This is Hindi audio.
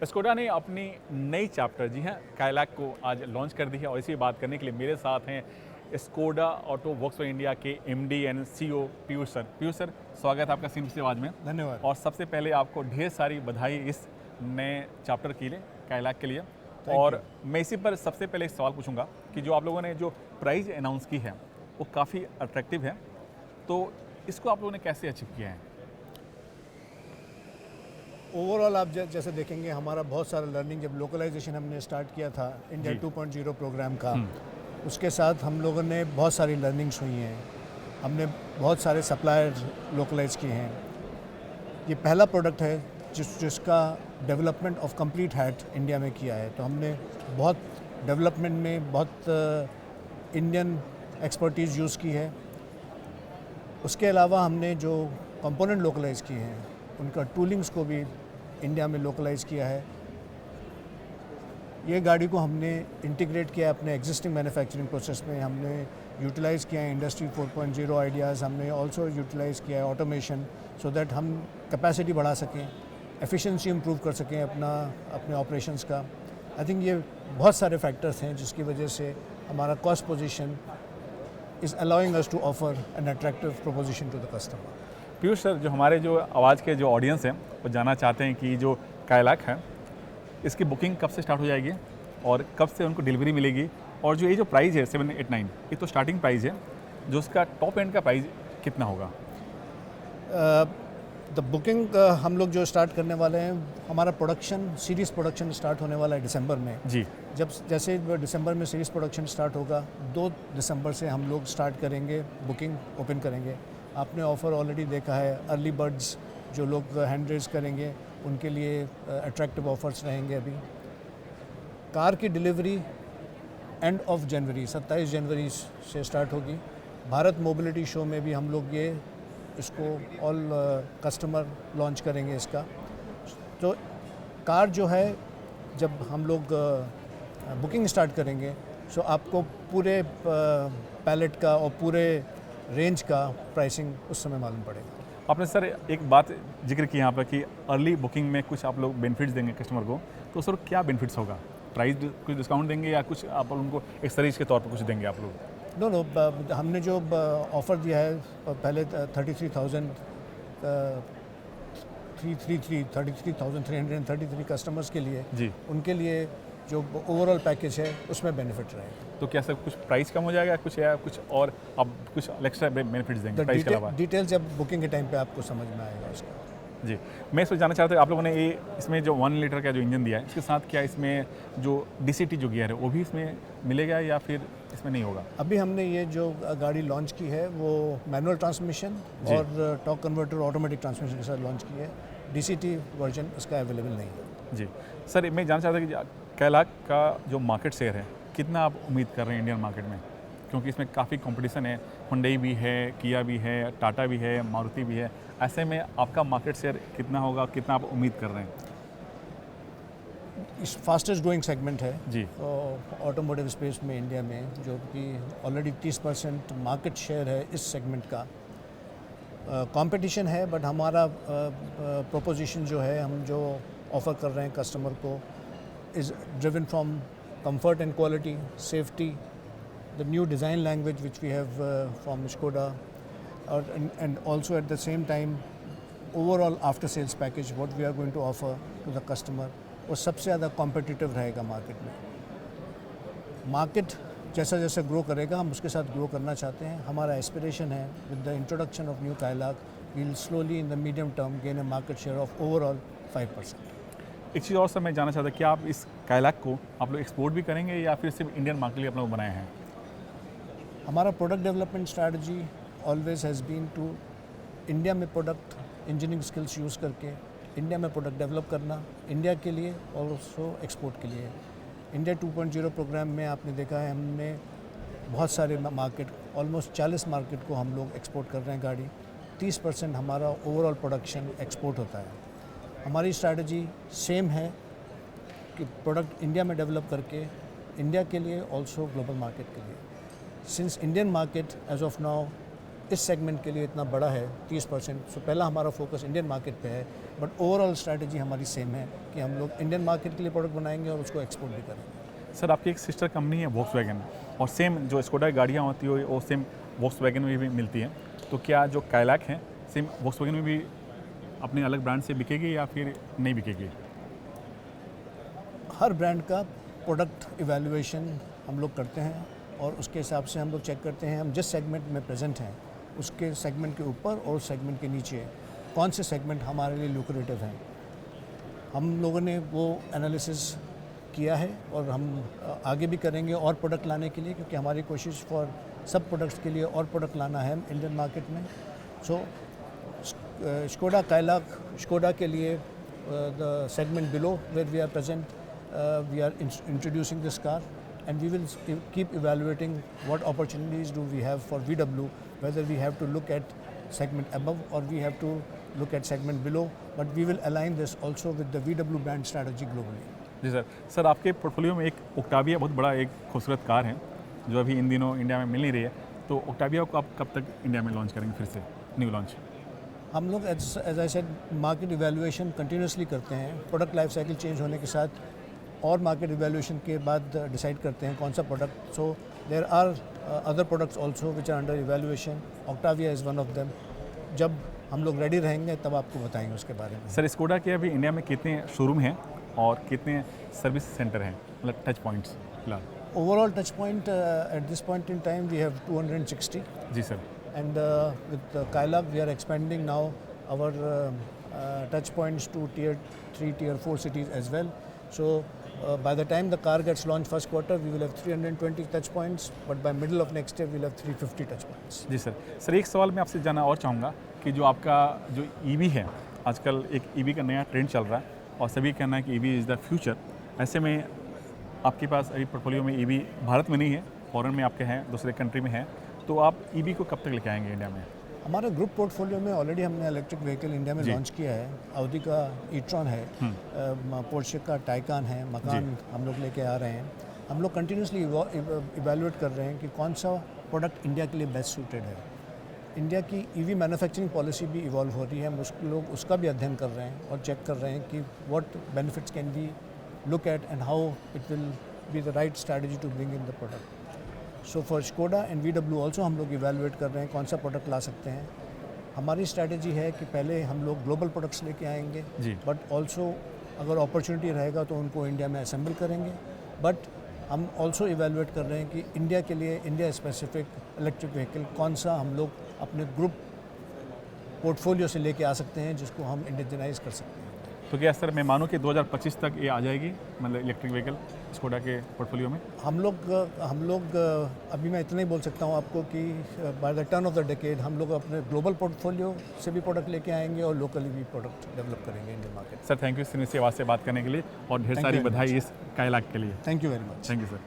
स्कोडा ने अपनी नई चैप्टर जी हाँ काइलैक को आज लॉन्च कर दी है और इसी बात करने के लिए मेरे साथ हैं स्कोडा ऑटो वर्क्स इंडिया के MD and CEO Piyush sir. Piyush sir, स्वागत है आपका सिंह से आवाज़ में। धन्यवाद। और सबसे पहले आपको ढेर सारी बधाई इस नए चैप्टर के लिए, काइलैक के लिए। और मैं इसी पर सबसे पहले एक सवाल पूछूंगा कि जो आप लोगों ने जो प्राइस अनाउंस की है वो काफ़ी अट्रैक्टिव है, तो इसको आप लोगों ने कैसे अचीव किया है? ओवरऑल आप जैसे देखेंगे हमारा बहुत सारा लर्निंग, जब लोकलाइजेशन हमने स्टार्ट किया था इंडिया जी। 2.0 प्रोग्राम का, उसके साथ हम लोगों ने बहुत सारी लर्निंग्स हुई हैं। हमने बहुत सारे सप्लायर लोकलाइज किए हैं। ये पहला प्रोडक्ट है जिसका development of complete hat India में किया है, तो हमने बहुत डेवलपमेंट में बहुत इंडियन एक्सपर्टीज़ यूज़ की है। उसके अलावा हमने जो कंपोनेंट लोकलाइज किए हैं उनका टूलिंग्स को भी इंडिया में लोकलाइज किया है। ये गाड़ी को हमने इंटीग्रेट किया अपने एग्जिस्टिंग मैन्युफैक्चरिंग प्रोसेस में। हमने यूटिलाइज़ किया है इंडस्ट्री 4.0 आइडियाज़। हमने ऑल्सो यूटिलाइज़ किया है ऑटोमेशन, सो दैट हम कैपेसिटी बढ़ा सकें, एफिशिएंसी इंप्रूव कर सकें अपने ऑपरेशंस का। आई थिंक ये बहुत सारे फैक्टर्स हैं जिसकी वजह से हमारा cost position is allowing us to offer an attractive proposition to the customer. Piyush sir, जो हमारे जो आवाज़ के जो ऑडियंस हैं वो जानना चाहते हैं कि जो काइलैक है इसकी बुकिंग कब से स्टार्ट हो जाएगी और कब से उनको डिलीवरी मिलेगी, और जो ये जो प्राइस है 789, ये तो स्टार्टिंग प्राइस है, जो उसका टॉप एंड का प्राइस कितना होगा? द बुकिंग हम लोग जो स्टार्ट करने वाले हैं, हमारा प्रोडक्शन सीरीज़ प्रोडक्शन स्टार्ट होने वाला है दिसंबर में। जी। जैसे दिसंबर में सीरीज़ प्रोडक्शन स्टार्ट होगा, 2 दिसंबर से हम लोग स्टार्ट करेंगे, बुकिंग ओपन करेंगे। आपने ऑफ़र ऑलरेडी देखा है, अर्ली बर्ड्स जो लोग हैंड रेज करेंगे उनके लिए अट्रैक्टिव ऑफर्स रहेंगे। अभी कार की डिलीवरी एंड ऑफ जनवरी 27 जनवरी से स्टार्ट होगी। भारत मोबिलिटी शो में भी हम लोग इसको ऑल कस्टमर लॉन्च करेंगे इसका। तो कार जो है, जब हम लोग बुकिंग स्टार्ट करेंगे सो आपको पूरे पैलेट का और पूरे रेंज का प्राइसिंग उस समय मालूम पड़ेगा। आपने सर एक बात जिक्र की यहाँ पर कि अर्ली बुकिंग में कुछ आप लोग बेनिफिट्स देंगे कस्टमर को, तो सर क्या बेनिफिट्स होगा? प्राइस कुछ डिस्काउंट देंगे या कुछ आप उनको एक सर्विस के तौर पर कुछ देंगे आप लोग? नो, हमने जो ऑफ़र दिया है पहले 33,333 कस्टमर्स के लिए जी। उनके लिए जो ओवरऑल पैकेज है उसमें बेनिफिट रहेगा। तो क्या सर कुछ प्राइस कम हो जाएगा या कुछ और आप कुछ एक्स्ट्रा बेनिफिट्स देंगे प्राइस के अलावा? डिटेल जब बुकिंग के टाइम पे आपको समझ में आएगा उसका। जी, मैं इसमें जानना चाहता हूँ, आप लोगों ने ये इसमें जो 1 लीटर का जो इंजन दिया है, इसके साथ क्या इसमें जो DCT जो गियर है वो भी इसमें मिलेगा या फिर इसमें नहीं होगा? अभी हमने ये जो गाड़ी लॉन्च की है वो मैनुअल ट्रांसमिशन और टॉर्क कन्वर्टर ऑटोमेटिक ट्रांसमिशन के साथ लॉन्च की है। DCT वर्जन इसका अवेलेबल नहीं है। जी सर, मैं जानना चाहता कि काइलैक का जो मार्केट शेयर है कितना आप उम्मीद कर रहे हैं इंडियन मार्केट में, क्योंकि इसमें काफ़ी कंपटीशन है, हुंडई भी है, किया भी है, टाटा भी है, मारुति भी है। ऐसे में आपका मार्केट शेयर कितना होगा, कितना आप उम्मीद कर रहे हैं? इस फास्टेस्ट ग्रोइंग सेगमेंट है जी। ऑटोमोटिव स्पेस में इंडिया में, जो कि ऑलरेडी 30% मार्केट शेयर है इस सेगमेंट का। कंपटीशन है, बट हमारा प्रोपोजिशन जो है, हम जो ऑफ़र कर रहे हैं कस्टमर को, is driven from comfort and quality, safety, the new design language which we have from Skoda, and also at the same time overall after sales package what we are going to offer to the customer, वो सबसे ज़्यादा कॉम्पिटिटिव रहेगा मार्केट में। मार्केट जैसा जैसा ग्रो करेगा हम उसके साथ ग्रो करना चाहते हैं। हमारा एस्पिरेशन है with the introduction of new Kylaq we will slowly in the medium term gain a market share of overall 5%। एक चीज़ और सर मैं जानना चाहता कि आप इस काइलैक को आप लोग एक्सपोर्ट भी करेंगे या फिर सिर्फ इंडियन मार्केट के लिए आप लोग बनाए हैं? हमारा product development strategy always has been to India में प्रोडक्ट इंजीनियरिंग स्किल्स यूज़ करके इंडिया में प्रोडक्ट डेवलप करना, इंडिया के लिए और ऑल्सो एक्सपोर्ट के लिए। इंडिया 2.0 प्रोग्राम में आपने देखा है हमने बहुत सारे मार्केट, ऑलमोस्ट 40 मार्केट को हम लोग एक्सपोर्ट कर रहे हैं गाड़ी। 30% हमारा ओवरऑल प्रोडक्शन एक्सपोर्ट होता है। हमारी स्ट्रैटेजी सेम है कि प्रोडक्ट इंडिया में डेवलप करके इंडिया के लिए ऑल्सो ग्लोबल मार्केट के लिए। Since Indian market as of now इस सेगमेंट के लिए इतना बड़ा है 30%। सो पहला हमारा फोकस इंडियन मार्केट पे है, बट ओवरऑल स्ट्रैटेजी हमारी सेम है कि हम लोग इंडियन मार्केट के लिए प्रोडक्ट बनाएंगे और उसको एक्सपोर्ट भी करेंगे। सर आपकी एक सिस्टर कंपनी है वॉक्सवैगन, और सेम जो स्कोडा गाड़ियाँ होती है वो सेम वॉक्सवैगन में भी मिलती हैं, तो क्या जो काइलैक है सेम वॉक्सवैगन में भी अपने अलग ब्रांड से बिकेगी या फिर नहीं बिकेगी? हर ब्रांड का प्रोडक्ट इवैल्यूएशन हम लोग करते हैं और उसके हिसाब से हम लोग चेक करते हैं हम जिस सेगमेंट में प्रेजेंट हैं उसके सेगमेंट के ऊपर और सेगमेंट के नीचे कौन से सेगमेंट हमारे लिए लुक्रेटिव हैं। हम लोगों ने वो एनालिसिस किया है और हम आगे भी करेंगे और प्रोडक्ट लाने के लिए, क्योंकि हमारी कोशिश फॉर सब प्रोडक्ट्स के लिए और प्रोडक्ट लाना है इंडियन मार्केट में। सो स्कोडा काइलाक, स्कोडा के लिए the segment below where we are present, we are introducing this car, and we will keep evaluating what opportunities do we have for VW, whether we have to look at segment above or we have to look at segment below, but we will align this also with the VW brand strategy globally. Ji sir. Sir आपके पोर्टफोलियो में एक ओक्टाविया बहुत बड़ा एक खूबसूरत कार है जो अभी इन दिनों इंडिया में मिल नहीं रही है, तो ओक्टाविया को आप कब तक इंडिया में लॉन्च करेंगे फिर से, न्यू लॉन्च? हम लोग as I said market evaluation continuously करते हैं, प्रोडक्ट लाइफ साइकिल चेंज होने के साथ और मार्केट इवैल्यूएशन के बाद डिसाइड करते हैं कौन सा product. So there are other products also which are under evaluation, Octavia is one of them. जब हम लोग रेडी रहेंगे तब आपको बताएंगे उसके बारे में। सर स्कोडा के अभी इंडिया में कितने शोरूम हैं और कितने सर्विस सेंटर हैं, मतलब टच पॉइंट्स फिलहाल? Overall touch point at this point in time we have 260, जी sir. and with Kailak we are expanding now our touch points to tier 3, tier 4 cities as well. So by the time the car gets launched first quarter we will have 320 touch points, but by middle of next year we'll have 350 touch points. जी सर। सर एक सवाल मैं आपसे जानना और चाहूँगा कि जो आपका जो ईवी है, आजकल एक ईवी का नया ट्रेंड चल रहा है और सभी कहना है कि ईवी इज़ द फ्यूचर, ऐसे में आपके पास अभी पोर्टफोलियो में ईवी भारत में नहीं है, फॉरेन में आपके हैं, दूसरे कंट्री में है, तो आप ईवी को कब तक लेके आएंगे इंडिया में? हमारे ग्रुप पोर्टफोलियो में ऑलरेडी हमने इलेक्ट्रिक व्हीकल इंडिया में लॉन्च किया है। ऑडी का ई-ट्रॉन है, पोर्शे का टाइकान है, मकान हम लोग लेके आ रहे हैं। हम लोग कंटिन्यूसली इवैल्यूएट कर रहे हैं कि कौन सा प्रोडक्ट इंडिया के लिए बेस्ट सूटेड है। इंडिया की ईवी मैन्युफैक्चरिंग पॉलिसी भी इवॉल्व हो रही है, हम लोग उसका भी अध्ययन कर रहे हैं और चेक कर रहे हैं कि what benefits can be look at and how it will be the right strategy to bring in the product. So for Skoda and VW also हम लोग इवैल्यूएट कर रहे हैं कौन सा प्रोडक्ट ला सकते हैं। हमारी स्ट्रैटेजी है कि पहले हम लोग ग्लोबल प्रोडक्ट्स लेके आएंगे, बट ऑल्सो अगर अपॉर्चुनिटी रहेगा तो उनको इंडिया में असेंबल करेंगे। बट हम ऑल्सो इवैल्यूएट कर रहे हैं कि इंडिया के लिए इंडिया स्पेसिफिक इलेक्ट्रिक व्हीकल कौन सा हम लोग अपने ग्रुप पोर्टफोलियो से लेके आ सकते हैं जिसको हम इंडिजनाइज कर सकते हैं। तो क्या सर मैं मानूँ कि 2025 तक ये आ जाएगी, मतलब इलेक्ट्रिक व्हीकल स्कोडा के पोर्टफोलियो में? हम लोग अभी मैं इतना ही बोल सकता हूँ आपको कि by the turn off the decade हम लोग अपने ग्लोबल पोर्टफोलियो से भी प्रोडक्ट लेके आएंगे और लोकली भी प्रोडक्ट डेवलप करेंगे Indian market. Sir thank you सिनेसी आवाज़ से बात करने के लिए और ढेर सारी बधाई इस काइलाक के लिए। Thank you very much. Thank you sir.